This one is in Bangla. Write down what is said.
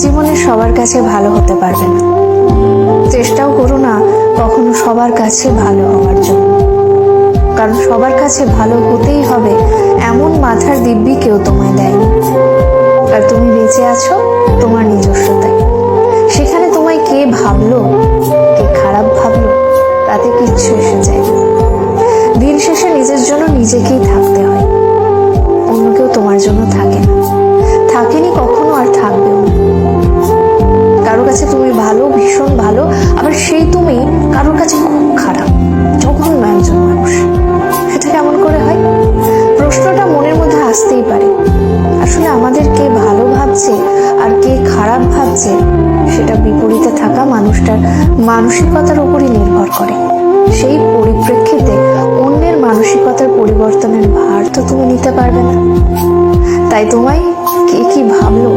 জীবনে সবার কাছে ভালো হতে পারবে না, চেষ্টাও করো না কখনো সবার কাছে ভালো হওয়ার জন্য, কারণ সবার কাছে ভালো হতেই হবে এমন মাথার দিব্যি কেউ তোমায় দেয়নি। আর তুমি বেঁচে আছো তোমার নিজস্বতায়। সেখানে তোমায় কে ভাবলো, কে খারাপ ভাবলো, তাতে কিচ্ছু এসে যায় না। দিন শেষে নিজের জন্য নিজেকেই থাকতে হয়, অন্য কেউ তোমার জন্য থাকে না, থাকেনি কখনো আর থাকবেও না। কারোর কাছে তুমি ভালো, ভীষণ ভালো, আবার সেই তুমি কারোর কাছে খুব খারাপ, জঘন্য একজন মানুষ। সেটা কেমন করে হয়? প্রশ্নটা মনের মধ্যে আসতেই পারে। আসলে আমাদের কে ভালো ভাবছে আর কে খারাপ ভাবছে সেটা বিপরীতে থাকা মানুষটার মানসিকতার উপরই নির্ভর করে। সেই পরিপ্রেক্ষিতে অন্যের মানসিকতার পরিবর্তনের ভার তো তুমি নিতে পারবে না। তাই তোমায় কে কি ভাবলো